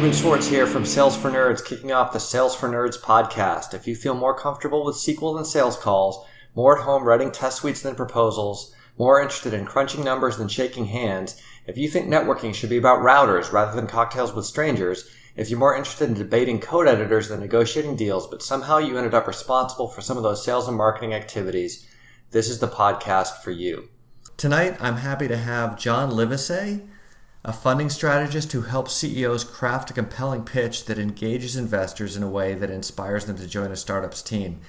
Ruben Schwartz here from Sales for Nerds, kicking off the Sales for Nerds podcast. If you feel more comfortable with SQL than sales calls, more at home writing test suites than proposals, more interested in crunching numbers than shaking hands, if you think networking should be about routers rather than cocktails with strangers, if you're more interested in debating code editors than negotiating deals, but somehow you ended up responsible for some of those sales and marketing activities, this is the podcast for you. Tonight, I'm happy to have John Livesay, a funding strategist who helps CEOs craft a compelling pitch that engages investors in a way that inspires them to join a startup's team.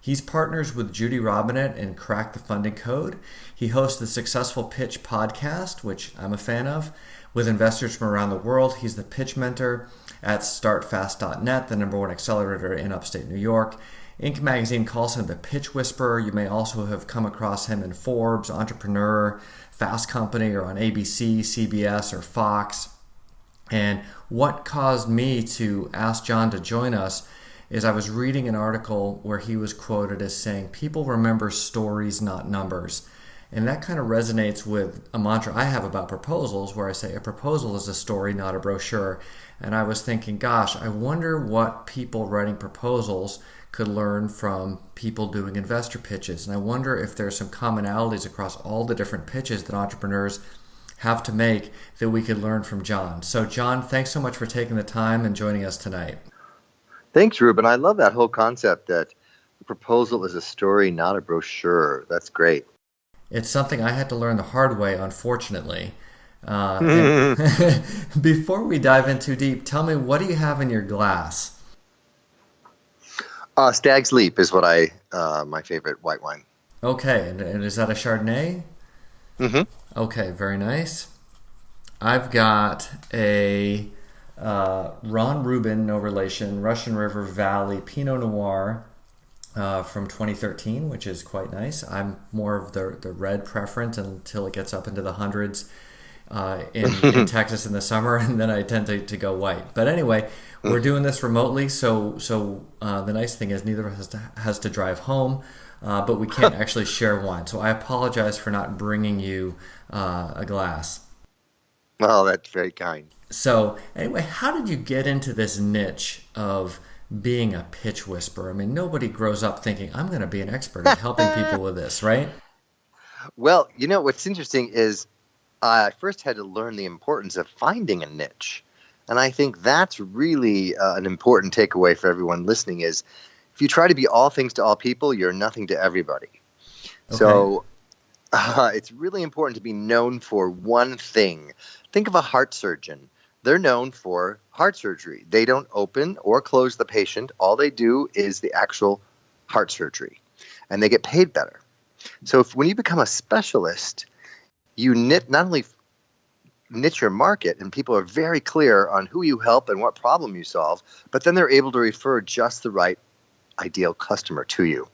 He's partners with Judy Robinett in Crack the Funding Code. He hosts the Successful Pitch podcast, which I'm a fan of, with investors from around the world. He's the pitch mentor at startfast.net, the #1 accelerator in upstate New York. Inc. magazine calls him the pitch whisperer. You may also have come across him in Forbes, Entrepreneur, Fast Company, or on ABC, CBS, or Fox. And what caused me to ask John to join us is I was reading an article where he was quoted as saying, "People remember stories, not numbers." And that kind of resonates with a mantra I have about proposals, where I say a proposal is a story, not a brochure. And I was thinking, gosh, I wonder what people writing proposals could learn from people doing investor pitches. And I wonder if there's some commonalities across all the different pitches that entrepreneurs have to make that we could learn from John. So John, thanks so much for taking the time and joining us tonight. Thanks, Ruben. I love that whole concept that the proposal is a story, not a brochure. That's great. It's something I had to learn the hard way, unfortunately. Before we dive in too deep, tell me, what do you have in your glass? Stag's Leap is what my favorite white wine. Okay, and is that a Chardonnay? Mm-hmm. Okay, very nice. I've got a Ron Rubin, no relation, Russian River Valley Pinot Noir from 2013, which is quite nice. I'm more of the red preference until it gets up into the hundreds in Texas in the summer, and then I tend to go white. But anyway, we're doing this remotely, so the nice thing is neither of us has to drive home, but we can't actually share wine. So I apologize for not bringing you a glass. Oh, that's very kind. So anyway, how did you get into this niche of being a pitch whisperer? I mean, nobody grows up thinking, I'm going to be an expert at helping people with this, right? Well, what's interesting is I first had to learn the importance of finding a niche. And I think that's really an important takeaway for everyone listening is if you try to be all things to all people, you're nothing to everybody. Okay. So it's really important to be known for one thing. Think of a heart surgeon. They're known for heart surgery. They don't open or close the patient. All they do is the actual heart surgery, and they get paid better. So when you become a specialist, you not only niche your market, and people are very clear on who you help and what problem you solve, but then they're able to refer just the right ideal customer to you.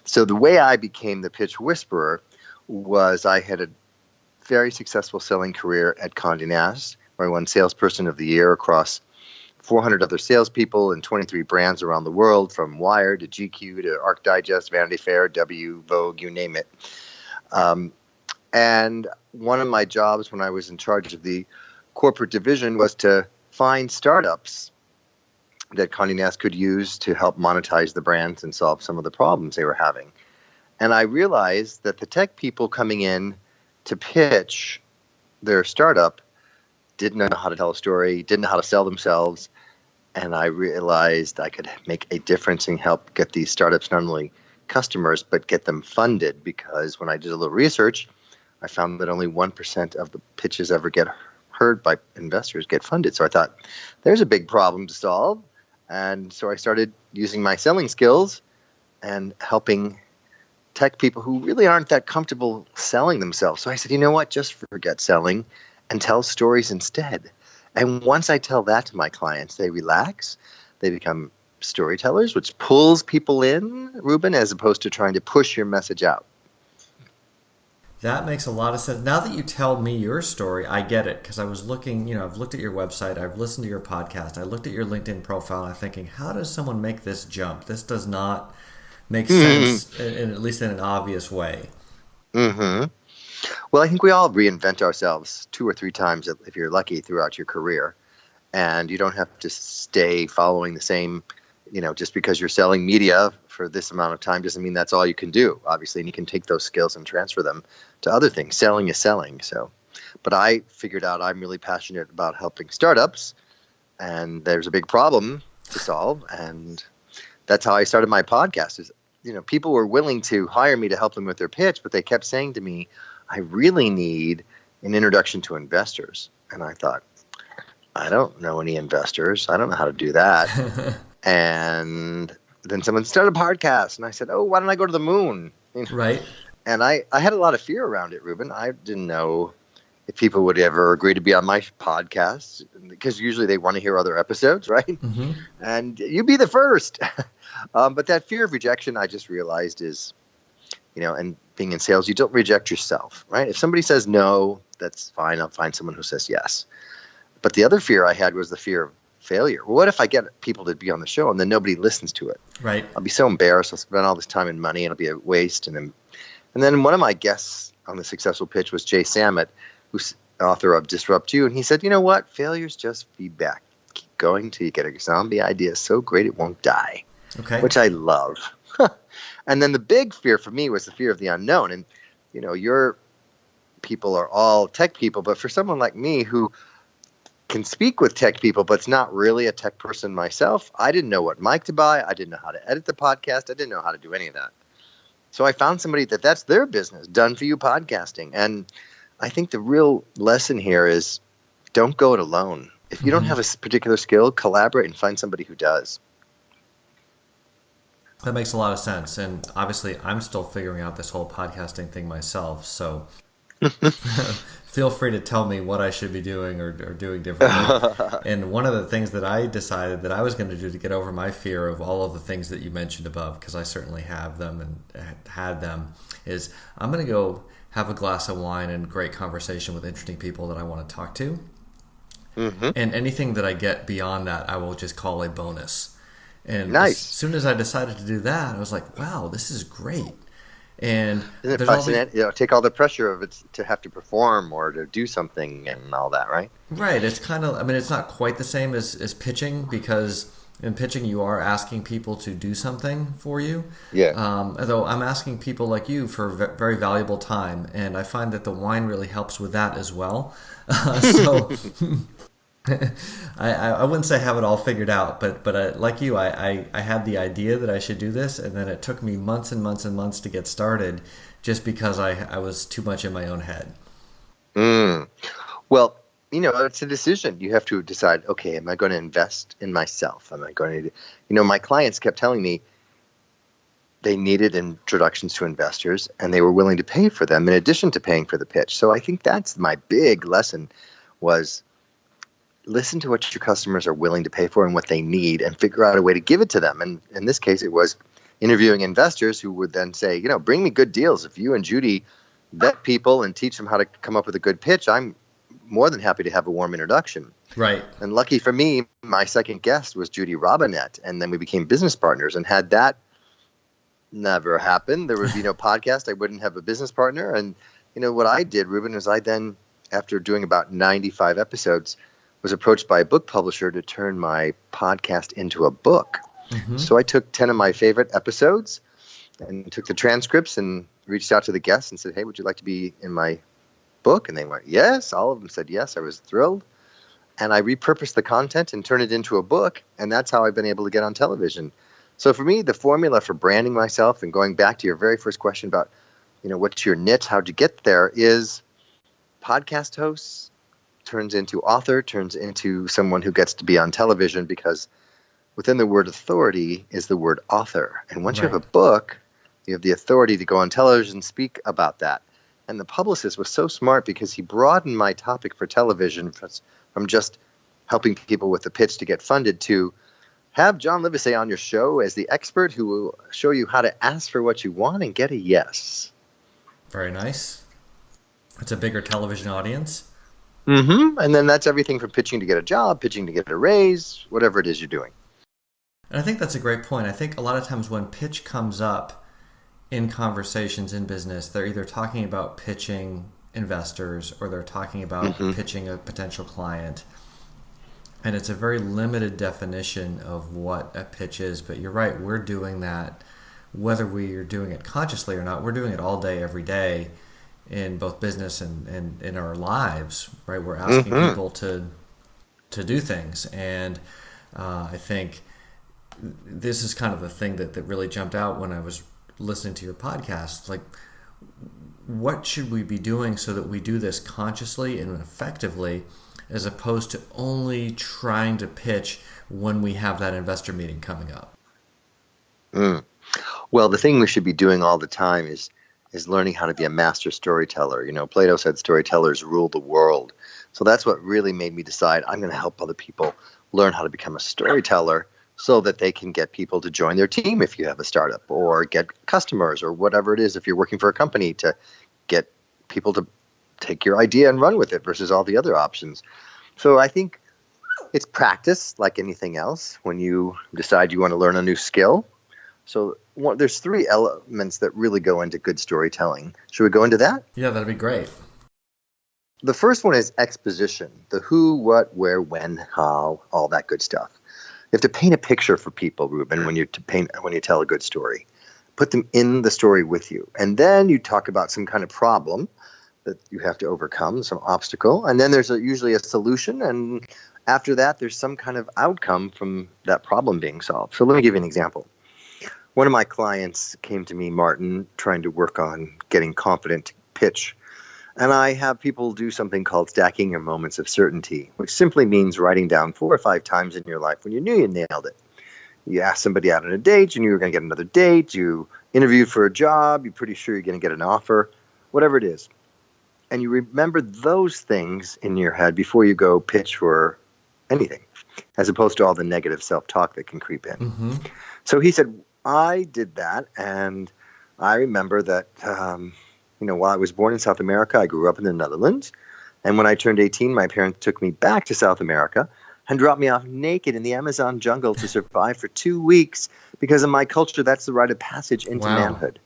So the way I became the pitch whisperer was I had a very successful selling career at Condé Nast, where I won Salesperson of the Year across 400 other salespeople and 23 brands around the world, from Wired to GQ to Arc Digest, Vanity Fair, W, Vogue, you name it. And one of my jobs when I was in charge of the corporate division was to find startups that Condé Nast could use to help monetize the brands and solve some of the problems they were having. And I realized that the tech people coming in to pitch their startup didn't know how to tell a story, didn't know how to sell themselves. And I realized I could make a difference and help get these startups not only customers, but get them funded. Because when I did a little research, I found that only 1% of the pitches ever get heard by investors get funded. So I thought, there's a big problem to solve. And so I started using my selling skills and helping tech people who really aren't that comfortable selling themselves. So I said, you know what, just forget selling and tell stories instead. And once I tell that to my clients, they relax, they become storytellers, which pulls people in, Ruben, as opposed to trying to push your message out. That makes a lot of sense. Now that you tell me your story, I get it, because I was looking, I've looked at your website, I've listened to your podcast, I looked at your LinkedIn profile, and I'm thinking, how does someone make this jump? This does not make sense, at least in an obvious way. Mm-hmm. Well, I think we all reinvent ourselves 2 or 3 times, if you're lucky, throughout your career. and you don't have to stay following the same, just because you're selling media for this amount of time doesn't mean that's all you can do, obviously, and you can take those skills and transfer them to other things. Selling is selling. So, but I figured out I'm really passionate about helping startups, and there's a big problem to solve, and that's how I started my podcast. Is, people were willing to hire me to help them with their pitch, but they kept saying to me, I really need an introduction to investors. And I thought, I don't know any investors. I don't know how to do that. And then someone started a podcast, and I said, oh, why don't I go to the moon? Right. And I had a lot of fear around it, Ruben. I didn't know if people would ever agree to be on my podcast, because usually they want to hear other episodes, right? Mm-hmm. And you be the first. But that fear of rejection, I just realized is, and being in sales, you don't reject yourself, right? If somebody says no, that's fine. I'll find someone who says yes. But the other fear I had was the fear of failure. Well, what if I get people to be on the show and then nobody listens to it? Right. I'll be so embarrassed. I'll spend all this time and money, and it'll be a waste. And then one of my guests on the Successful Pitch was Jay Sammet, who's author of Disrupt You. And he said, you know what? Failure's just feedback. Keep going till you get a zombie idea so great it won't die. Okay. Which I love. And then the big fear for me was the fear of the unknown. And, your people are all tech people, but for someone like me who can speak with tech people, but it's not really a tech person myself, I didn't know what mic to buy. I didn't know how to edit the podcast. I didn't know how to do any of that. So I found somebody that's their business, done for you podcasting. And I think the real lesson here is don't go it alone. If you don't have a particular skill, collaborate and find somebody who does. That makes a lot of sense. And obviously, I'm still figuring out this whole podcasting thing myself. So feel free to tell me what I should be doing or doing differently. And one of the things that I decided that I was going to do to get over my fear of all of the things that you mentioned above, because I certainly have them and had them, is I'm going to go have a glass of wine and great conversation with interesting people that I want to talk to. Mm-hmm. And anything that I get beyond that, I will just call a bonus. And nice. As soon as I decided to do that, I was like, wow, this is great. And isn't it fascinating? Take all the pressure of it to have to perform or to do something and all that, right? Right. It's kind of, it's not quite the same as pitching, because in pitching you are asking people to do something for you. Yeah. Although I'm asking people like you for very valuable time, and I find that the wine really helps with that as well. So I wouldn't say I have it all figured out, but like you, I had the idea that I should do this, and then it took me months and months and months to get started, just because I was too much in my own head. Well, it's a decision. You have to decide, okay, am I going to invest in myself? Am I going to, my clients kept telling me they needed introductions to investors, and they were willing to pay for them in addition to paying for the pitch. So I think that's my big lesson was listen to what your customers are willing to pay for and what they need, and figure out a way to give it to them. And in this case, it was interviewing investors who would then say, bring me good deals. If you and Judy vet people and teach them how to come up with a good pitch, I'm more than happy to have a warm introduction. Right. And lucky for me, my second guest was Judy Robinette, and then we became business partners. And had that never happened, there would be no podcast. I wouldn't have a business partner. And what I did, Ruben, is I then, after doing about 95 episodes, was approached by a book publisher to turn my podcast into a book. Mm-hmm. So I took 10 of my favorite episodes and took the transcripts and reached out to the guests and said, hey, would you like to be in my book? And they went, yes. All of them said yes. I was thrilled. And I repurposed the content and turned it into a book. And that's how I've been able to get on television. So for me, the formula for branding myself, and going back to your very first question about, what's your niche, how'd you get there, is podcast hosts turns into author, turns into someone who gets to be on television, because within the word authority is the word author. And once you have a book, you have the authority to go on television and speak about that. And the publicist was so smart, because he broadened my topic for television from just helping people with the pitch to get funded to have John Livesay on your show as the expert who will show you how to ask for what you want and get a yes. Very nice. It's a bigger television audience. Mm-hmm. And then that's everything from pitching to get a job, pitching to get a raise, whatever it is you're doing. And I think that's a great point. I think a lot of times when pitch comes up in conversations in business, they're either talking about pitching investors or they're talking about pitching a potential client. And it's a very limited definition of what a pitch is. But you're right, we're doing that whether we are doing it consciously or not. We're doing it all day, every day in both business and in our lives, right? We're asking people to do things. And I think this is kind of the thing that really jumped out when I was listening to your podcast. Like, what should we be doing so that we do this consciously and effectively, as opposed to only trying to pitch when we have that investor meeting coming up? Well, the thing we should be doing all the time is learning how to be a master storyteller. You know, Plato said storytellers rule the world. So that's what really made me decide I'm going to help other people learn how to become a storyteller so that they can get people to join their team if you have a startup, or get customers, or whatever it is if you're working for a company, to get people to take your idea and run with it versus all the other options. So I think it's practice like anything else when you decide you want to learn a new skill. So there's 3 elements that really go into good storytelling. Should we go into that? Yeah, that'd be great. The first one is exposition. The who, what, where, when, how, all that good stuff. You have to paint a picture for people, Ruben, when you tell a good story. Put them in the story with you. And then you talk about some kind of problem that you have to overcome, some obstacle. And then there's usually a solution. And after that, there's some kind of outcome from that problem being solved. So let me give you an example. One of my clients came to me, Martin, trying to work on getting confident to pitch. And I have people do something called stacking your moments of certainty, which simply means writing down 4 or 5 times in your life when you knew you nailed it. You asked somebody out on a date, you knew you were going to get another date, you interviewed for a job, you're pretty sure you're going to get an offer, whatever it is. And you remember those things in your head before you go pitch for anything, as opposed to all the negative self-talk that can creep in. So he said, I did that, and I remember that while I was born in South America, I grew up in the Netherlands. And when I turned 18, my parents took me back to South America and dropped me off naked in the Amazon jungle to survive for 2 weeks. Because in my culture, that's the rite of passage into manhood.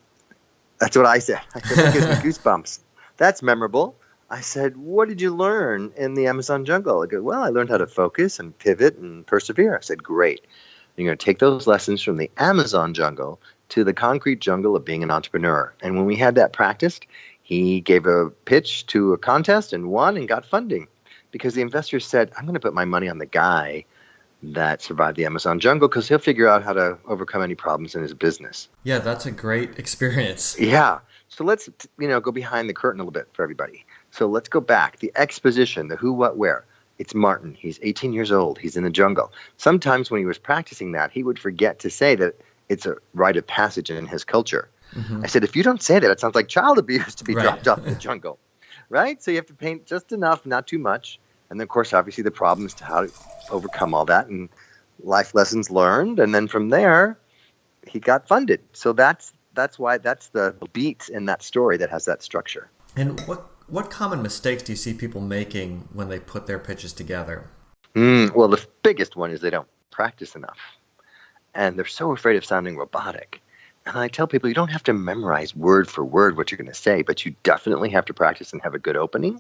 That's what I said. I said, that gives me goosebumps. That's memorable. I said, what did you learn in the Amazon jungle? I go, well, I learned how to focus and pivot and persevere. I said, great. You're going to take those lessons from the Amazon jungle to the concrete jungle of being an entrepreneur. And when we had that practiced, he gave a pitch to a contest and won and got funding, because the investors said, I'm going to put my money on the guy that survived the Amazon jungle because he'll figure out how to overcome any problems in his business. Yeah, that's a great experience. Yeah. So let's go behind the curtain a little bit for everybody. So let's go back. The exposition, the who, what, where. It's Martin. He's 18 years old. He's in the jungle. Sometimes when he was practicing that, he would forget to say that it's a rite of passage in his culture. I said, if you don't say that, it sounds like child abuse to be dropped off in the jungle, right? So you have to paint just enough, not too much. And then, of course, obviously the problems to how to overcome all that and life lessons learned. And then from there, he got funded. So that's why that's the beat in that story that has that structure. And what common mistakes do you see people making when they put their pitches together? Well, the biggest one is they don't practice enough. And they're so afraid of sounding robotic. And I tell people, you don't have to memorize word for word what you're going to say, but you definitely have to practice and have a good opening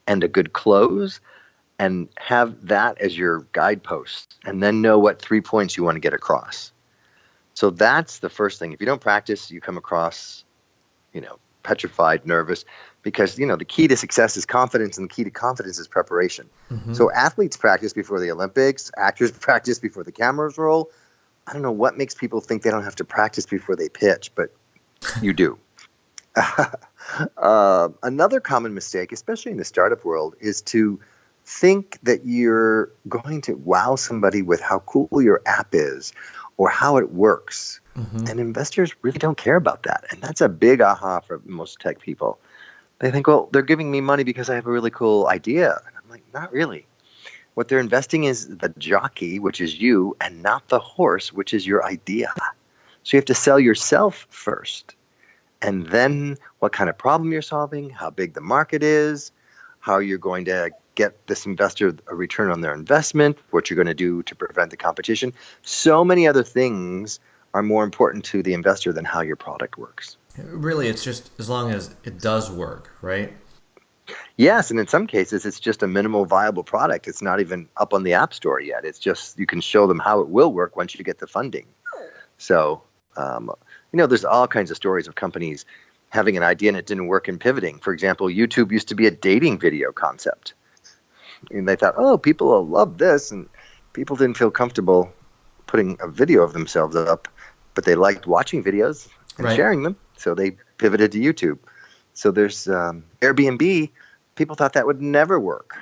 and a good close, and have that as your guidepost, and then know what 3 points you want to get across. So that's the first thing. If you don't practice, you come across, petrified, nervous, because, the key to success is confidence, and the key to confidence is preparation. So athletes practice before the Olympics, actors practice before the cameras roll. I don't know what makes people think they don't have to practice before they pitch, but you do. Another common mistake, especially in the startup world, is to think that you're going to wow somebody with how cool your app is or how it works. And investors really don't care about that. And that's a big aha for most tech people. They think, well, they're giving me money because I have a really cool idea. And I'm like, not really. What they're investing is the jockey, which is you, and not the horse, which is your idea. So you have to sell yourself first. And then what kind of problem you're solving, how big the market is, how you're going to get this investor a return on their investment, what you're going to do to prevent the competition. So many other things are more important to the investor than how your product works. Really, it's just as long as it does work, right? Yes, and in some cases, it's just a minimal viable product. It's not even up on the App Store yet. It's just you can show them how it will work once you get the funding. So, there's all kinds of stories of companies having an idea and it didn't work and pivoting. For example, YouTube used to be a dating video concept. And they thought, oh, people will love this. And people didn't feel comfortable putting a video of themselves up, but they liked watching videos and sharing them. So they pivoted to YouTube. So there's Airbnb. People thought that would never work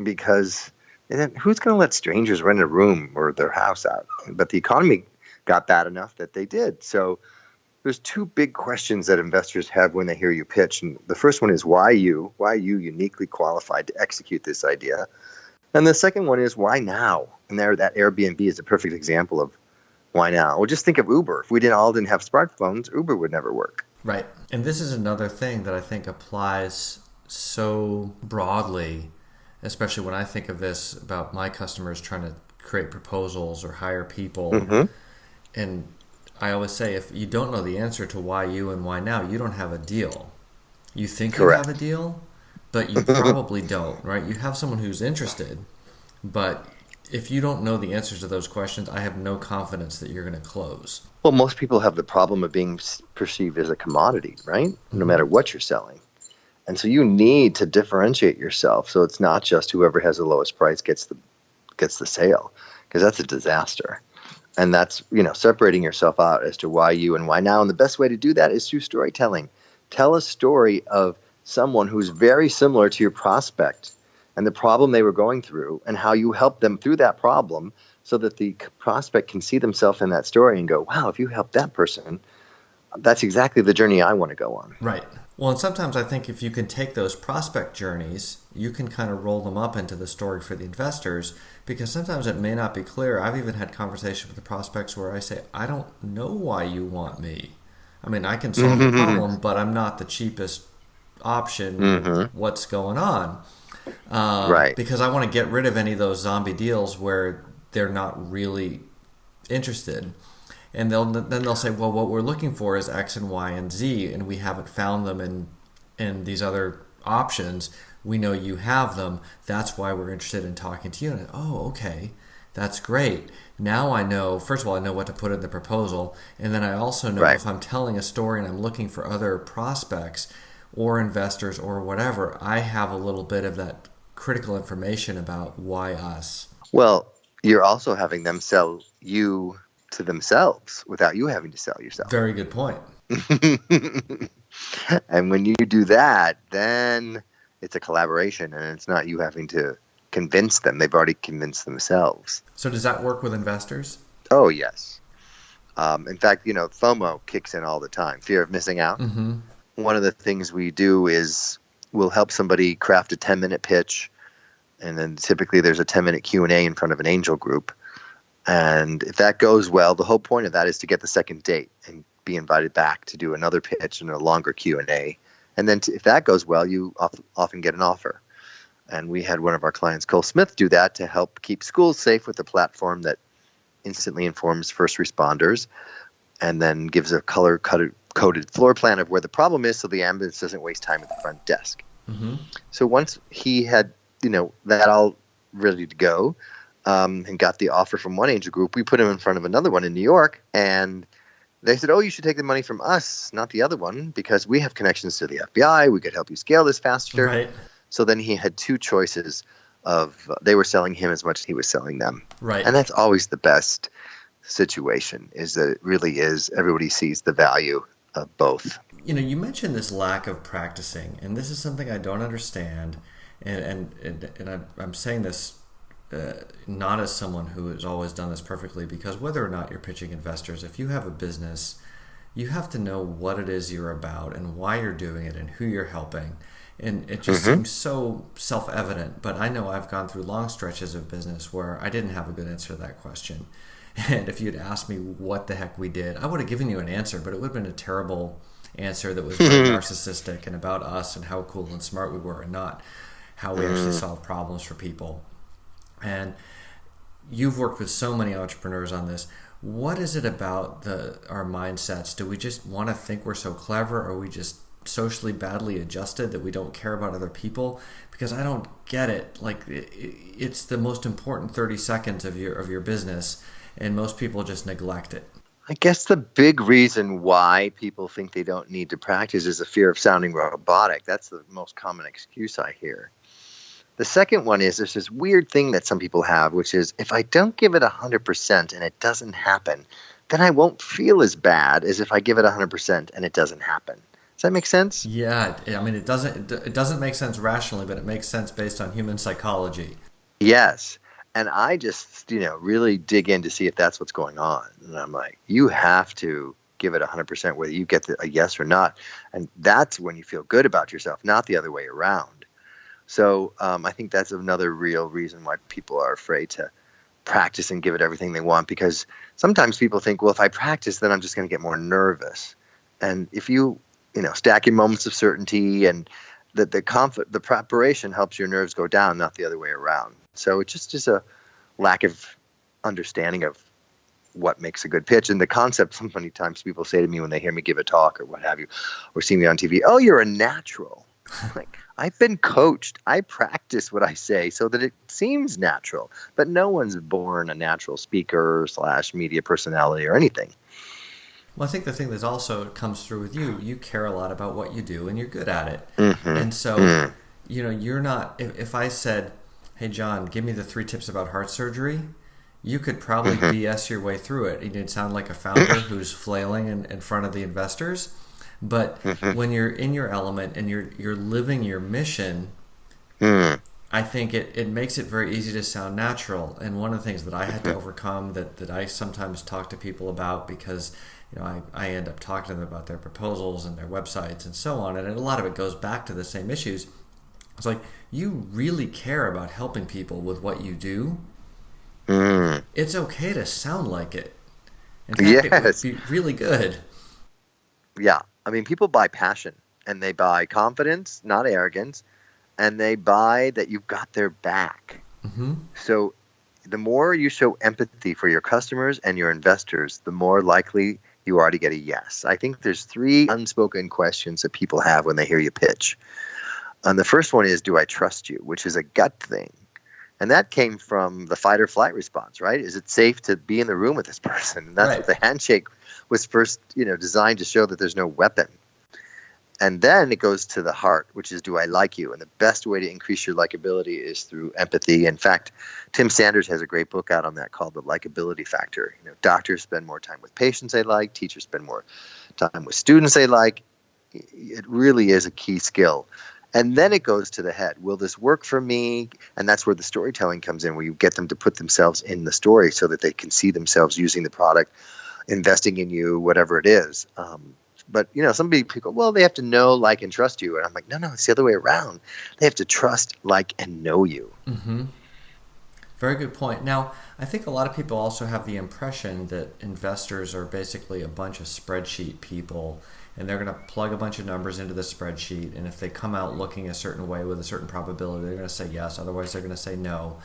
because who's going to let strangers rent a room or their house out? But the economy got bad enough that they did. So there's two big questions that investors have when they hear you pitch. And the first one is why you? Why are you uniquely qualified to execute this idea? And the second one is why now? And that Airbnb is a perfect example of why now. Well, just think of Uber. If we didn't have smartphones, Uber would never work. Right. And this is another thing that I think applies so broadly, especially when I think of this about my customers trying to create proposals or hire people. Mm-hmm. And I always say, if you don't know the answer to why you and why now, you don't have a deal. You think Correct. You have a deal, but you probably don't, right? You have someone who's interested, but if you don't know the answers to those questions, I have no confidence that you're going to close. Well, most people have the problem of being perceived as a commodity, right? No matter what you're selling. And so you need to differentiate yourself. So it's not just whoever has the lowest price gets the sale, because that's a disaster. And that's, separating yourself out as to why you and why now. And the best way to do that is through storytelling. Tell a story of someone who's very similar to your prospect and the problem they were going through and how you helped them through that problem so that the prospect can see themselves in that story and go, wow, if you help that person, that's exactly the journey I want to go on. Right. Well, and sometimes I think if you can take those prospect journeys, you can kind of roll them up into the story for the investors, because sometimes it may not be clear. I've even had conversations with the prospects where I say, I don't know why you want me. I mean, I can solve the problem, but I'm not the cheapest option. Mm-hmm. What's going on? Right. Because I want to get rid of any of those zombie deals where they're not really interested. And then they'll say, well, what we're looking for is X and Y and Z, and we haven't found them in these other options. We know you have them. That's why we're interested in talking to you. And okay, that's great. Now I know, first of all, I know what to put in the proposal. And then I also know if I'm telling a story and I'm looking for other prospects or investors or whatever, I have a little bit of that critical information about why us. Well, you're also having them sell you to themselves without you having to sell yourself. Very good point. And when you do that, then it's a collaboration and it's not you having to convince them. They've already convinced themselves. So does that work with investors? Oh, yes. In fact, FOMO kicks in all the time, fear of missing out. Mm-hmm. One of the things we do is we'll help somebody craft a 10-minute pitch, and then typically there's a 10-minute Q&A in front of an angel group. And if that goes well, the whole point of that is to get the second date and be invited back to do another pitch and a longer Q&A. And then if that goes well, you often get an offer. And we had one of our clients, Cole Smith, do that to help keep schools safe with a platform that instantly informs first responders and then gives a color-coded floor plan of where the problem is so the ambulance doesn't waste time at the front desk. Mm-hmm. So once he had, that all ready to go, and got the offer from one angel group, we put him in front of another one in New York, and they said, oh, you should take the money from us, not the other one, because we have connections to the FBI. We could help you scale this faster. Right. So then he had two choices of they were selling him as much as he was selling them. Right. And that's always the best situation, is that it really is everybody sees the value of both. You mentioned this lack of practicing, and this is something I don't understand, and I'm saying this not as someone who has always done this perfectly, because whether or not you're pitching investors, if you have a business, you have to know what it is you're about and why you're doing it and who you're helping. And it just seems so self-evident, but I know I've gone through long stretches of business where I didn't have a good answer to that question. And if you'd asked me what the heck we did, I would have given you an answer, but it would have been a terrible answer that was very narcissistic and about us and how cool and smart we were, and not how we actually solve problems for people. And you've worked with so many entrepreneurs on this. What is it about our mindsets? Do we just want to think we're so clever, or are we just socially badly adjusted that we don't care about other people? Because I don't get it. Like it's the most important 30 seconds of your business, and most people just neglect it. I guess the big reason why people think they don't need to practice is a fear of sounding robotic. That's the most common excuse I hear. The second one is there's this weird thing that some people have, which is if I don't give it 100% and it doesn't happen, then I won't feel as bad as if I give it 100% and it doesn't happen. Does that make sense? Yeah, I mean, it doesn't make sense rationally, but it makes sense based on human psychology. Yes. And I just, really dig in to see if that's what's going on. And I'm like, you have to give it 100% whether you get a yes or not. And that's when you feel good about yourself, not the other way around. So I think that's another real reason why people are afraid to practice and give it everything they want, because sometimes people think, well, if I practice, then I'm just going to get more nervous. And if you, stack your moments of certainty, and the preparation helps your nerves go down, not the other way around. So it's just a lack of understanding of what makes a good pitch. And the concept, so many times people say to me when they hear me give a talk or what have you, or see me on TV, oh, you're a natural. Like, I've been coached. I practice what I say so that it seems natural. But no one's born a natural speaker / media personality or anything. Well, I think the thing that also comes through with you care a lot about what you do and you're good at it. Mm-hmm. And so, you're not, if I said, hey, John, give me the 3 tips about heart surgery, you could probably BS your way through it. You'd sound like a founder who's flailing in front of the investors. But when you're in your element and you're living your mission, I think it makes it very easy to sound natural. And one of the things that I had to overcome that I sometimes talk to people about, because I end up talking to them about their proposals and their websites and so on, and a lot of it goes back to the same issues. It's like, you really care about helping people with what you do. It's okay to sound like it. In fact, it would be really good. Yeah. I mean, people buy passion, and they buy confidence, not arrogance, and they buy that you've got their back. Mm-hmm. So the more you show empathy for your customers and your investors, the more likely you are to get a yes. I think there's 3 unspoken questions that people have when they hear you pitch. And the first one is, do I trust you? Which is a gut thing. And that came from the fight or flight response, right? Is it safe to be in the room with this person? And that's what the handshake was first, designed to show, that there's no weapon. And then it goes to the heart, which is, do I like you? And the best way to increase your likability is through empathy. In fact, Tim Sanders has a great book out on that called The Likability Factor. Doctors spend more time with patients they like. Teachers spend more time with students they like. It really is a key skill. And then it goes to the head. Will this work for me? And that's where the storytelling comes in, where you get them to put themselves in the story so that they can see themselves using the product, investing in you, whatever it is. But, some people go, well, they have to know, like, and trust you. And I'm like, no, it's the other way around. They have to trust, like, and know you. Mm-hmm. Very good point. Now, I think a lot of people also have the impression that investors are basically a bunch of spreadsheet people, and they're going to plug a bunch of numbers into the spreadsheet, and if they come out looking a certain way with a certain probability, they're going to say yes, otherwise they're going to say no.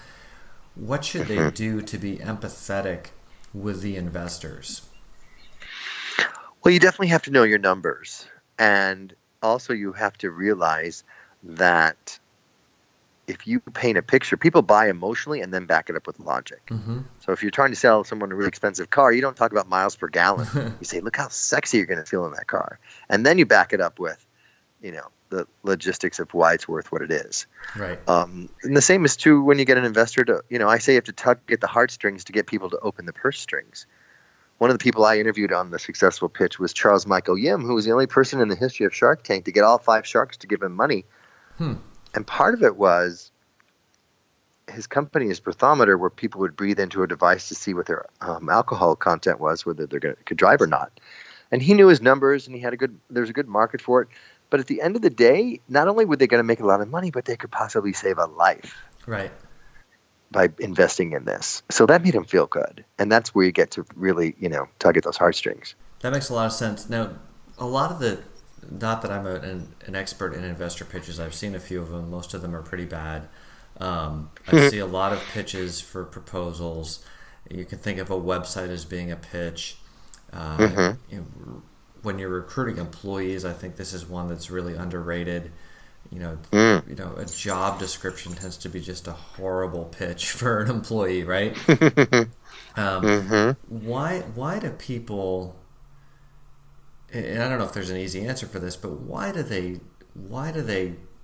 What should they do to be empathetic with the investors? Well, you definitely have to know your numbers. And also you have to realize that if you paint a picture, people buy emotionally and then back it up with logic. Mm-hmm. So if you're trying to sell someone a really expensive car, you don't talk about miles per gallon. You say, look how sexy you're going to feel in that car. And then you back it up with, the logistics of why it's worth what it is. Right. And the same is true when you get an investor to, I say you have to tug at the heartstrings to get people to open the purse strings. One of the people I interviewed on the successful pitch was Charles Michael Yim, who was the only person in the history of Shark Tank to get all 5 sharks to give him money. And part of it was his company is Breathometer, where people would breathe into a device to see what their alcohol content was, whether they could drive or not. And he knew his numbers, and there's a good market for it. But at the end of the day, not only were they going to make a lot of money, but they could possibly save a life. Right. By investing in this. So that made him feel good. And that's where you get to really, tug at those heartstrings. That makes a lot of sense. Now, a lot of not that I'm an expert in investor pitches, I've seen a few of them. Most of them are pretty bad. I see a lot of pitches for proposals. You can think of a website as being a pitch. when you're recruiting employees, I think this is one that's really underrated. A job description tends to be just a horrible pitch for an employee, right? Why do people? And I don't know if there's an easy answer for this, but why do they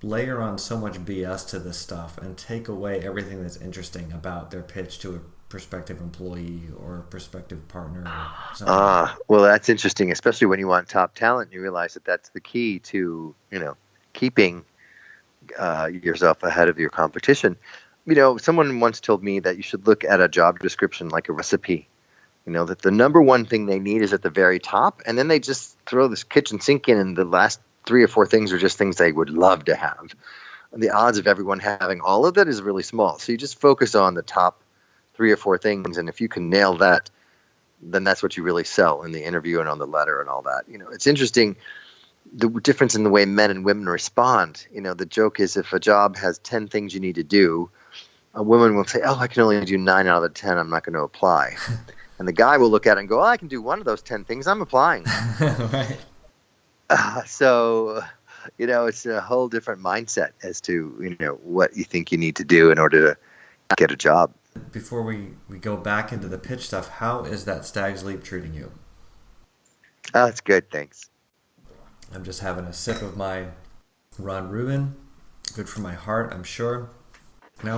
layer on so much BS to this stuff and take away everything that's interesting about their pitch to a prospective employee or a prospective partner or something? Well, that's interesting, especially when you want top talent. You realize that that's the key to, keeping yourself ahead of your competition. Someone once told me that you should look at a job description like a recipe. That the number one thing they need is at the very top, and then they just throw this kitchen sink in, and the last 3 or 4 things are just things they would love to have. And the odds of everyone having all of that is really small. So you just focus on the top 3 or 4 things, and if you can nail that, then that's what you really sell in the interview and on the letter and all that. It's interesting, the difference in the way men and women respond. The joke is, if a job has 10 things you need to do, a woman will say, I can only do 9 out of the 10. I'm not going to apply. And the guy will look at it and go, I can do one of those 10 things. I'm applying. Right. So, it's a whole different mindset as to, what you think you need to do in order to get a job. Before we go back into the pitch stuff, how is that Stag's Leap treating you? Oh, it's good, thanks. I'm just having a sip of my Ron Rubin. Good for my heart, I'm sure. Now,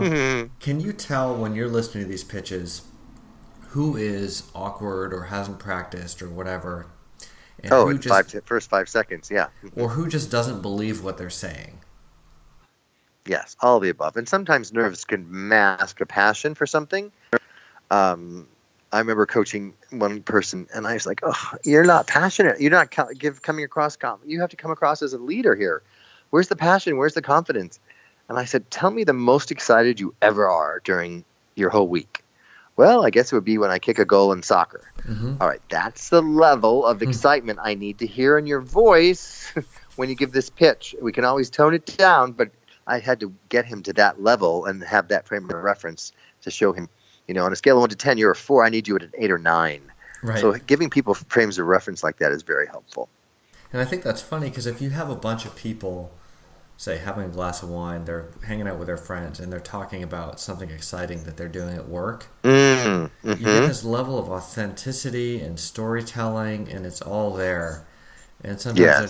can you tell when you're listening to these pitches who is awkward or hasn't practiced or whatever? And first 5 seconds, yeah. Or who just doesn't believe what they're saying? Yes, all of the above. And sometimes nerves can mask a passion for something. I remember coaching one person, and I was like, you're not passionate. You're not coming across confident. You have to come across as a leader here. Where's the passion? Where's the confidence? And I said, tell me the most excited you ever are during your whole week. Well, I guess it would be when I kick a goal in soccer. Mm-hmm. All right, that's the level of excitement I need to hear in your voice when you give this pitch. We can always tone it down, but I had to get him to that level and have that frame of reference to show him, on a scale of 1 to 10, you're a 4, I need you at an 8 or 9. Right. So giving people frames of reference like that is very helpful. And I think that's funny because if you have a bunch of people, say, having a glass of wine, they're hanging out with their friends, and they're talking about something exciting that they're doing at work, you get this level of authenticity and storytelling, and it's all there. And sometimes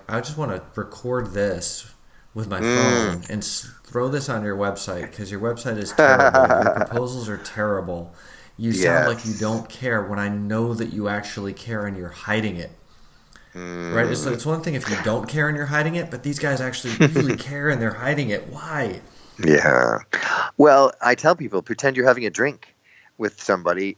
I just want to record this with my phone and throw this on your website because your website is terrible. Your proposals are terrible. You sound like you don't care when I know that you actually care and you're hiding it. Right? It's one thing if you don't care and you're hiding it, but these guys actually really care and they're hiding it. Why? Yeah. Well, I tell people, pretend you're having a drink with somebody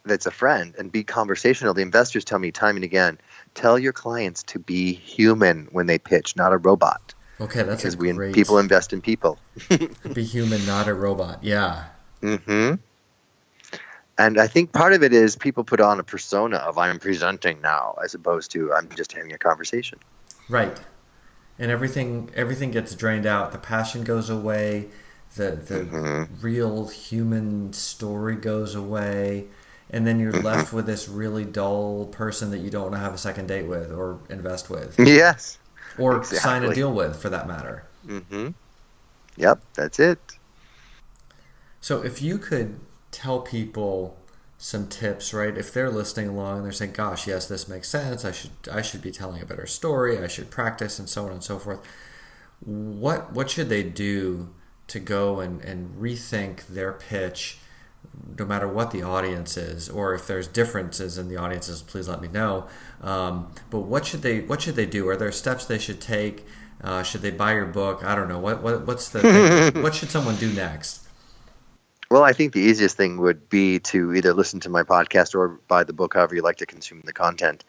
that's a friend and be conversational. The investors tell me time and again, tell your clients to be human when they pitch, not a robot. Okay, that's because people invest in people. Be human, not a robot. Yeah. Mm-hmm. And I think part of it is people put on a persona of I'm presenting now as opposed to I'm just having a conversation. Right. And everything gets drained out. The passion goes away. The real human story goes away. And then you're left with this really dull person that you don't want to have a second date with or invest with. Yes. Or sign a deal with, for that matter. Mm-hmm. Yep, that's it. So if you could tell people some tips, right? If they're listening along and they're saying, gosh, yes, this makes sense. I should be telling a better story. I should practice and so on and so forth. What should they do to go and rethink their pitch, no matter what the audience is, or if there's differences in the audiences, please let me know. But what should they do? Are there steps they should take? Should they buy your book? I don't know. What's the thing? What should someone do next? Well, I think the easiest thing would be to either listen to my podcast or buy the book, however you like to consume the content,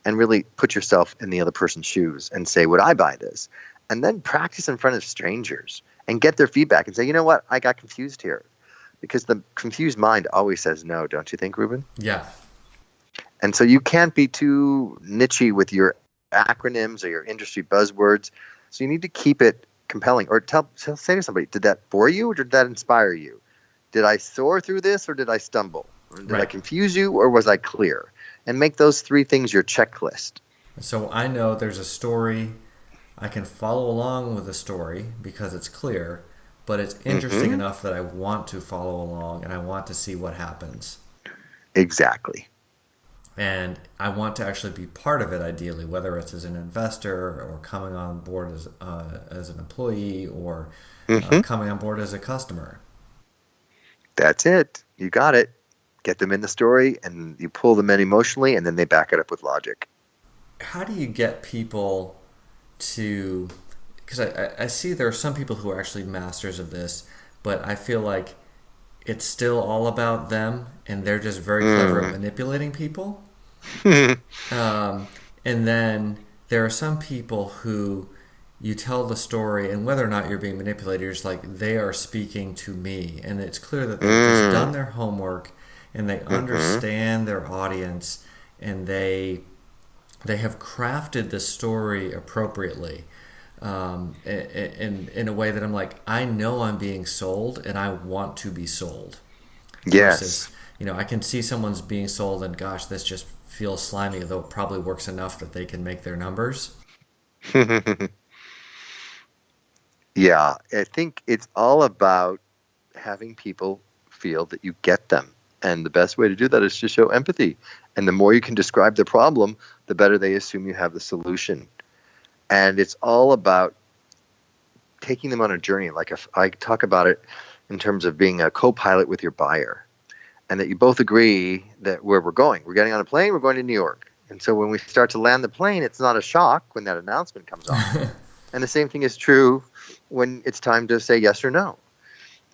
and really put yourself in the other person's shoes and say, would I buy this? And then practice in front of strangers and get their feedback and say, you know what, I got confused here. Because the confused mind always says no, don't you think, Ruben? Yeah. And so you can't be too niche-y with your acronyms or your industry buzzwords. So you need to keep it compelling. Or say to somebody, did that bore you or did that inspire you? Did I soar through this or did I stumble? Or did I confuse you or was I clear? And make those 3 things your checklist. So I know there's a story. I can follow along with the story because it's clear, but it's interesting Hmm. enough that I want to follow along and I want to see what happens. Exactly. And I want to actually be part of it, ideally, whether it's as an investor or coming on board as an employee or Hmm. coming on board as a customer. That's it. You got it. Get them in the story, and you pull them in emotionally, and then they back it up with logic. How do you get people to? Because I see there are some people who are actually masters of this, but I feel like it's still all about them, and they're just very clever at Mm. manipulating people. Um, and then there are some people who you tell the story, and whether or not you're being manipulated, you're just like, they are speaking to me. And it's clear that they've just done Mm. their homework and they Hmm. understand their audience and they have crafted the story appropriately in a way that I'm like, I know I'm being sold and I want to be sold Yes. versus I can see someone's being sold and gosh, this just feels slimy, though it probably works enough that they can make their numbers. Yeah, I think it's all about having people feel that you get them. And the best way to do that is to show empathy. And the more you can describe the problem, the better they assume you have the solution. And it's all about taking them on a journey. Like if I talk about it in terms of being a co-pilot with your buyer, and that you both agree that where we're going, we're getting on a plane, we're going to New York. And so when we start to land the plane, it's not a shock when that announcement comes on. And the same thing is true when it's time to say yes or no,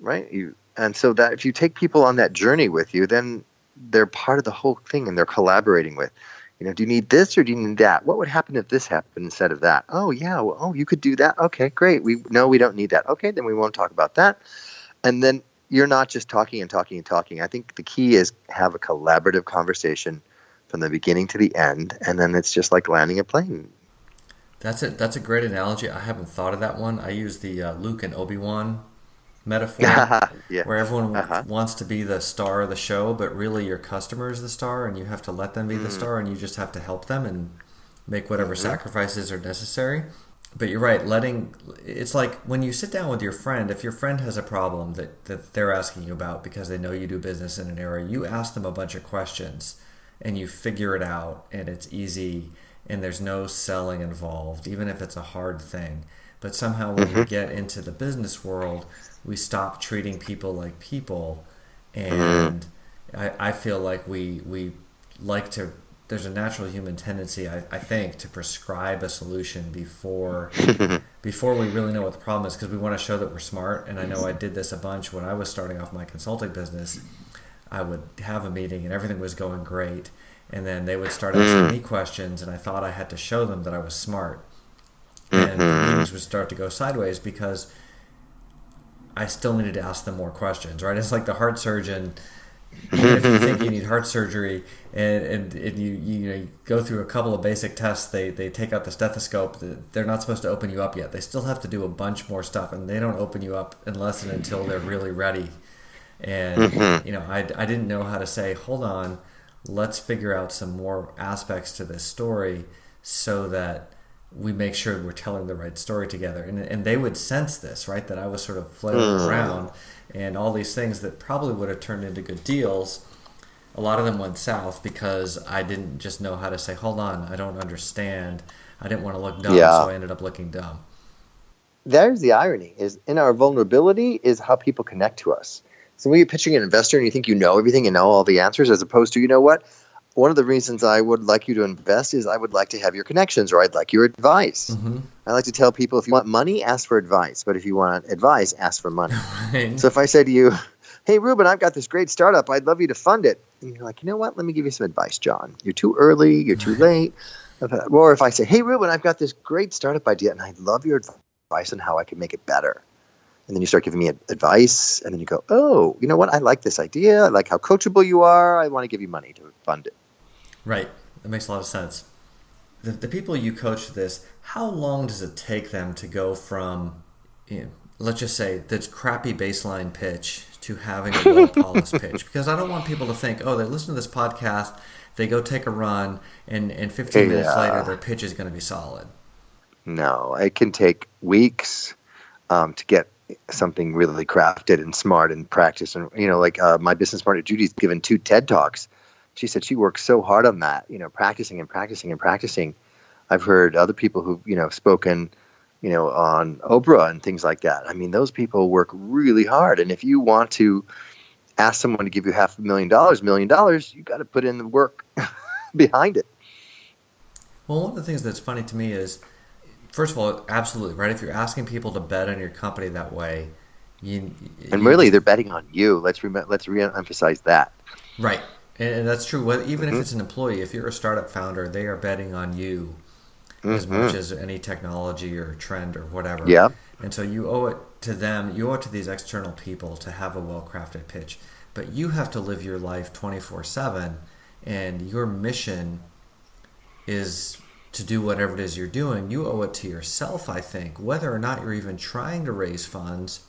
right? And so that if you take people on that journey with you, then they're part of the whole thing and they're collaborating with. Do you need this or do you need that? What would happen if this happened instead of that? Oh yeah, well, oh, you could do that. Okay, great. We don't need that. Okay, then we won't talk about that. And then you're not just talking and talking and talking. I think the key is have a collaborative conversation from the beginning to the end, and then it's just like landing a plane. That's it. That's a great analogy. I haven't thought of that one. I use the Luke and Obi-Wan metaphor, Yeah. where everyone Uh-huh. wants to be the star of the show, but really your customer is the star, and you have to let them be the Mm. star, and you just have to help them and make whatever Hmm. sacrifices are necessary. But you're right. Letting it's like when you sit down with your friend. If your friend has a problem that they're asking you about because they know you do business in an area, you ask them a bunch of questions, and you figure it out, and it's easy, and there's no selling involved, even if it's a hard thing. But somehow, when we Hmm. get into the business world, we stop treating people like people, Hmm. and I feel like we like to there's a natural human tendency, I think, to prescribe a solution before we really know what the problem is because we want to show that we're smart. And I know I did this a bunch when I was starting off my consulting business. I would have a meeting and everything was going great, and then they would start asking Hmm. me questions, and I thought I had to show them that I was smart, and the Hmm. meetings would start to go sideways because I still needed to ask them more questions. Right? It's like the heart surgeon, even if you think you need heart surgery and you go through a couple of basic tests, they take out the stethoscope. They're not supposed to open you up yet. They still have to do a bunch more stuff, and they don't open you up unless and until they're really ready. And Hmm. I didn't know how to say, hold on, let's figure out some more aspects to this story so that we make sure we're telling the right story together. And they would sense this, right? That I was sort of flailing Hmm. around and all these things that probably would have turned into good deals. A lot of them went south because I didn't just know how to say, hold on, I don't understand. I didn't want to look dumb, so Yeah. I ended up looking dumb. There's the irony is in our vulnerability is how people connect to us. So when you're pitching an investor and you think you know everything and know all the answers, as opposed to, you know what? One of the reasons I would like you to invest is I would like to have your connections or I'd like your advice. Mm-hmm. I like to tell people if you want money, ask for advice. But if you want advice, ask for money. Right? So if I say to you, hey, Ruben, I've got this great startup. I'd love you to fund it. And you're like, you know what? Let me give you some advice, John. You're too early. You're too late. Or if I say, hey, Ruben, I've got this great startup idea and I'd love your advice on how I can make it better. And then you start giving me advice. And then you go, oh, you know what? I like this idea. I like how coachable you are. I want to give you money to fund it. Right. That makes a lot of sense. The people you coach this, how long does it take them to go from, let's just say, this crappy baseline pitch to having a well polished pitch? Because I don't want people to think, oh, they listen to this podcast, they go take a run, and 15 minutes later, Yeah. their pitch is going to be solid. No, it can take weeks to get something really crafted and smart and practice. And, like my business partner, Judy's given 2 TED Talks. She said she works so hard on that, practicing and practicing and practicing. I've heard other people who've, spoken, on Oprah and things like that. I mean, those people work really hard. And if you want to ask someone to give you $500,000, $1 million, you got to put in the work behind it. Well, one of the things that's funny to me is, first of all, absolutely, right? If you're asking people to bet on your company that way, really, they're betting on you. Let's re-emphasize that. Right. And that's true. Well, even if it's an employee, if you're a startup founder, they are betting on you as much as any technology or trend or whatever. Yeah. And so you owe it to them, you owe it to these external people to have a well-crafted pitch. But you have to live your life 24/7, and your mission is to do whatever it is you're doing. You owe it to yourself, I think, whether or not you're even trying to raise funds,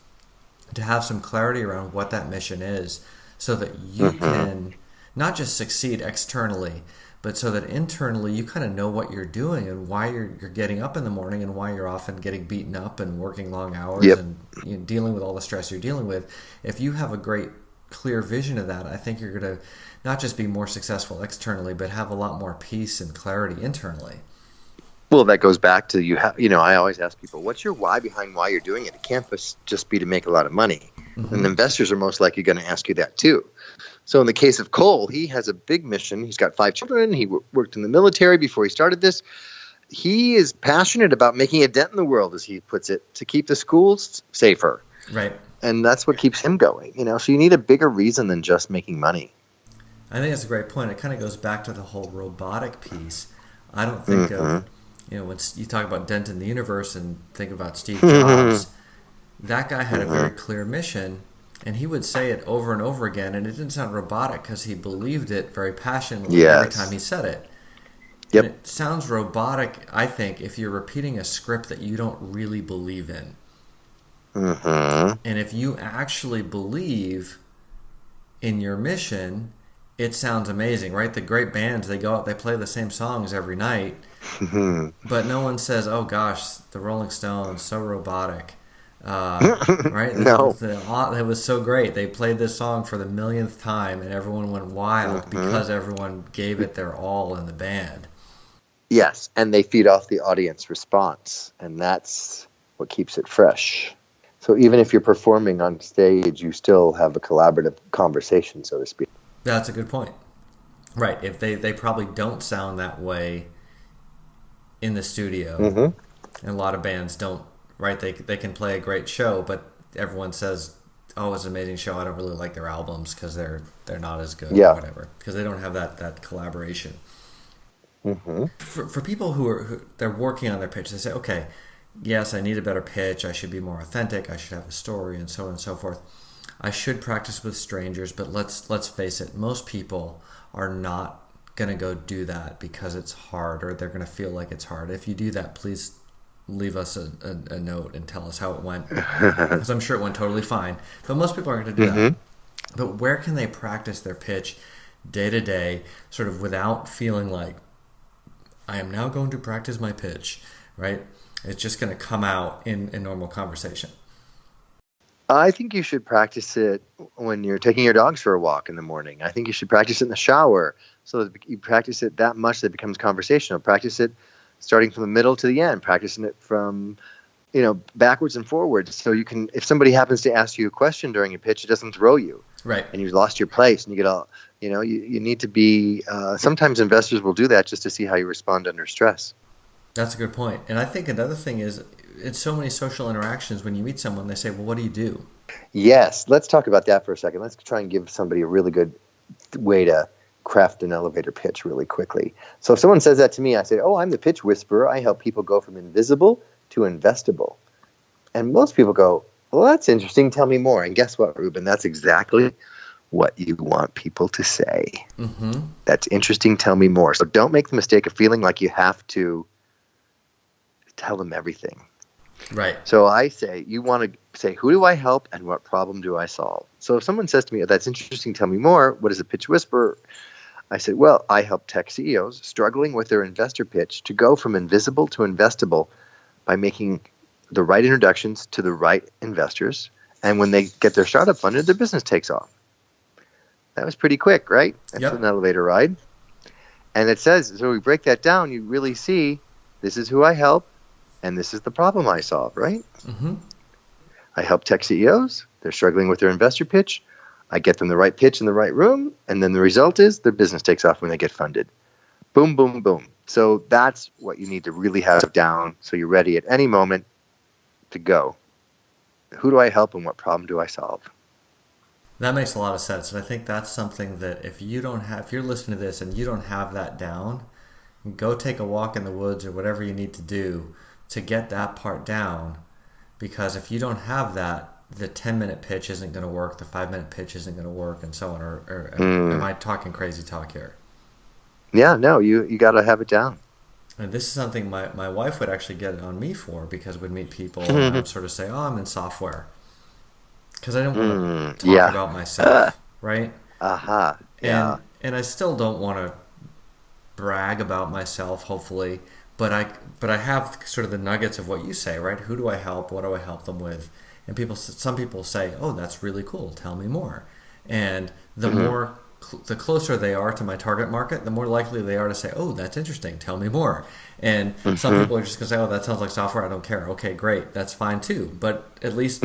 to have some clarity around what that mission is, so that you can not just succeed externally, but so that internally you kind of know what you're doing and why you're getting up in the morning and why you're often getting beaten up and working long hours and dealing with all the stress you're dealing with. If you have a great clear vision of that, I think you're going to not just be more successful externally, but have a lot more peace and clarity internally. Well, that goes back to I always ask people, what's your why behind why you're doing it? It can't just be to make a lot of money. And investors are most likely going to ask you that too. So in the case of Cole, he has a big mission. He's got 5 children. He worked in the military before he started this. He is passionate about making a dent in the world, as he puts it, to keep the schools safer. Right. And that's what keeps him going. So you need a bigger reason than just making money. I think that's a great point. It kind of goes back to the whole robotic piece. I don't think of, when you talk about dent in the universe and think about Steve Jobs, that guy had a very clear mission. And he would say it over and over again, and it didn't sound robotic because he believed it very passionately every time he said it. Yep. And it sounds robotic, I think, if you're repeating a script that you don't really believe in. And if you actually believe in your mission, it sounds amazing, right? The great bands, they go out, they play the same songs every night, but no one says, "Oh gosh, the Rolling Stones, so robotic." Right? No. It was so great. They played this song for the millionth time, and everyone went wild because everyone gave it their all in the band. Yes, and they feed off the audience response, and that's what keeps it fresh. So even if you're performing on stage, you still have a collaborative conversation, so to speak. That's a good point. Right. If they probably don't sound that way in the studio, and a lot of bands don't. Right, they can play a great show, but everyone says, "Oh, it's an amazing show. I don't really like their albums because they're not as good, or whatever, because they don't have that collaboration." For people who they're working on their pitch, they say, "Okay, yes, I need a better pitch. I should be more authentic. I should have a story, and so on and so forth. I should practice with strangers." But let's face it, most people are not going to go do that because it's hard, or they're going to feel like it's hard. If you do that, please leave us a note and tell us how it went, because I'm sure it went totally fine, but most people aren't going to do that. But where can they practice their pitch day to day, sort of without feeling like, I am now going to practice my pitch, right? It's just going to come out in normal conversation. I think you should practice it when you're taking your dogs for a walk in the morning. I think you should practice it in the shower, so that you practice it that much that it becomes conversational. Practice it starting from the middle to the end, practicing it from, backwards and forwards. So you can, if somebody happens to ask you a question during your pitch, it doesn't throw you. Right. And you've lost your place, and you get all, you need to be, sometimes investors will do that just to see how you respond under stress. That's a good point. And I think another thing is, it's so many social interactions, when you meet someone, they say, "Well, what do you do?" Yes. Let's talk about that for a second. Let's try and give somebody a really good way to craft an elevator pitch really quickly. So if someone says that to me, I say, "Oh, I'm the pitch whisperer. I help people go from invisible to investable." And most people go, "Well, that's interesting. Tell me more." And guess what, Ruben? That's exactly what you want people to say. That's interesting. Tell me more. So don't make the mistake of feeling like you have to tell them everything. Right. So I say, you want to say, who do I help and what problem do I solve? So if someone says to me, "Oh, that's interesting. Tell me more. What is a pitch whisperer?" I said, well, I help tech CEOs struggling with their investor pitch to go from invisible to investable by making the right introductions to the right investors. And when they get their startup funded, their business takes off. That was pretty quick, right? That's Yep. an elevator ride. And it says, so we break that down, you really see this is who I help and this is the problem I solve, right? Mm-hmm. I help tech CEOs. They're struggling with their investor pitch. I get them the right pitch in the right room. And then the result is their business takes off when they get funded. Boom, boom, boom. So that's what you need to really have down so you're ready at any moment to go. Who do I help and what problem do I solve? That makes a lot of sense. And I think that's something that if you're listening to this and you don't have that down, go take a walk in the woods or whatever you need to do to get that part down. Because if you don't have that, the 10-minute pitch isn't going to work, the 5-minute pitch isn't going to work, and so on. Or am I talking crazy talk here? Yeah, no, you got to have it down. And this is something my wife would actually get on me for, because we'd meet people and I would sort of say, oh, I'm in software. Because I don't want to talk about myself, right? Aha, yeah. And I still don't want to brag about myself, hopefully, but I have sort of the nuggets of what you say, right? Who do I help? What do I help them with? And some people say, oh, that's really cool. Tell me more. And the the closer they are to my target market, the more likely they are to say, oh, that's interesting. Tell me more. And some people are just going to say, oh, that sounds like software. I don't care. Okay, great. That's fine too. But at least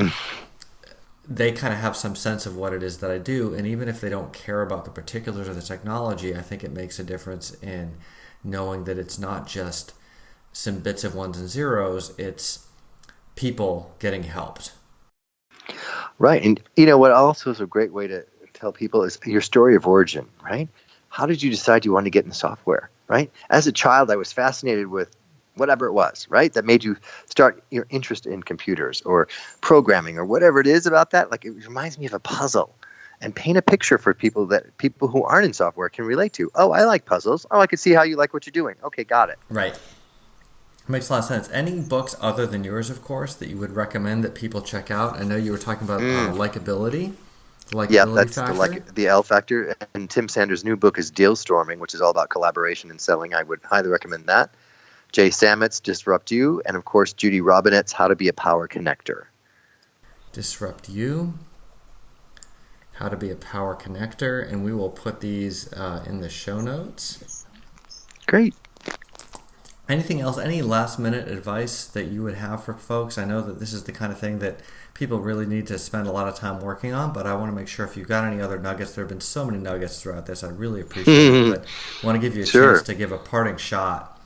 they kind of have some sense of what it is that I do. And even if they don't care about the particulars of the technology, I think it makes a difference in knowing that it's not just some bits of ones and zeros. It's people getting helped. Right. And what also is a great way to tell people is your story of origin, right? How did you decide you wanted to get into software, right? As a child, I was fascinated with whatever it was, right? That made you start your interest in computers or programming or whatever it is about that. Like, it reminds me of a puzzle, and paint a picture for people who aren't in software can relate to. Oh, I like puzzles. Oh, I can see how you like what you're doing. Okay, got it. Right. Makes a lot of sense. Any books other than yours, of course, that you would recommend that people check out? I know you were talking about likability. Yeah, that's the L factor. And Tim Sanders' new book is Deal Storming, which is all about collaboration and selling. I would highly recommend that. Jay Samet's Disrupt You, and of course Judy Robinette's How to Be a Power Connector. Disrupt You, How to Be a Power Connector, and we will put these in the show notes. Great. Anything else? Any last-minute advice that you would have for folks? I know that this is the kind of thing that people really need to spend a lot of time working on, but I want to make sure if you've got any other nuggets. There have been so many nuggets throughout this. I really appreciate it, but I want to give you a chance to give a parting shot.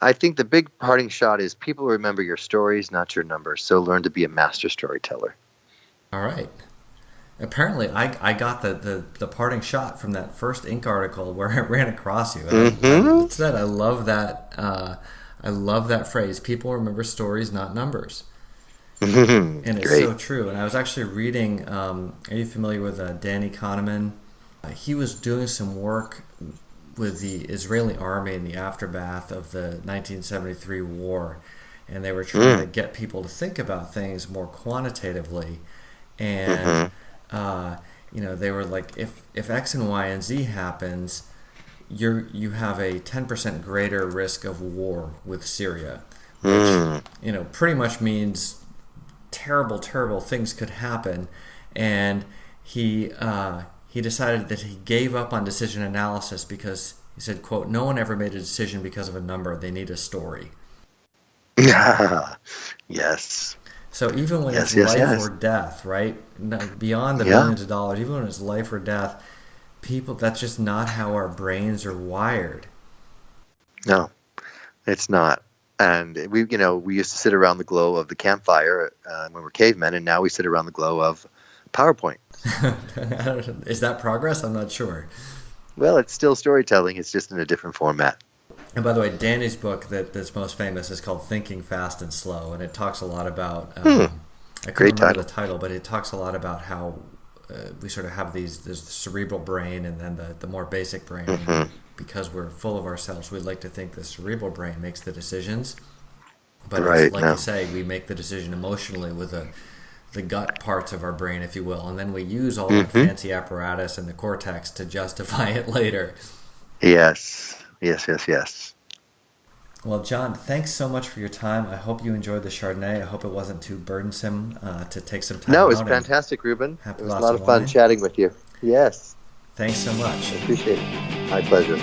I think the big parting shot is people remember your stories, not your numbers, so learn to be a master storyteller. All right. Apparently, I got the parting shot from that first Inc. article where I ran across you. I love that. I love that phrase. People remember stories, not numbers. And it's Great. So true. And I was actually reading. Are you familiar with Danny Kahneman? He was doing some work with the Israeli army in the aftermath of the 1973 war, and they were trying to get people to think about things more quantitatively. And they were like, if X and Y and Z happens, you have a 10% greater risk of war with Syria, which pretty much means terrible things could happen. And he decided that he gave up on decision analysis because he said, quote, "No one ever made a decision because of a number. They need a story." Yes. So even when it's life or death, right? Beyond the billions of dollars, even when it's life or death, that's just not how our brains are wired. No, it's not. And we used to sit around the glow of the campfire when we were cavemen, and now we sit around the glow of PowerPoint. Is that progress? I'm not sure. Well, it's still storytelling. It's just in a different format. And by the way, Danny's book that's most famous is called Thinking Fast and Slow, and it talks a lot about I couldn't remember the title, but it talks a lot about how we sort of have there's the cerebral brain and then the more basic brain. And because we're full of ourselves, we like to think the cerebral brain makes the decisions. But you say, we make the decision emotionally with the gut parts of our brain, if you will, and then we use all that fancy apparatus and the cortex to justify it later. Yes. Well, John, thanks so much for your time. I hope you enjoyed the Chardonnay. I hope it wasn't too burdensome to take some time. No, it was fantastic, Ruben. It was a lot of fun chatting with you. Yes. Thanks so much. I appreciate it. My pleasure.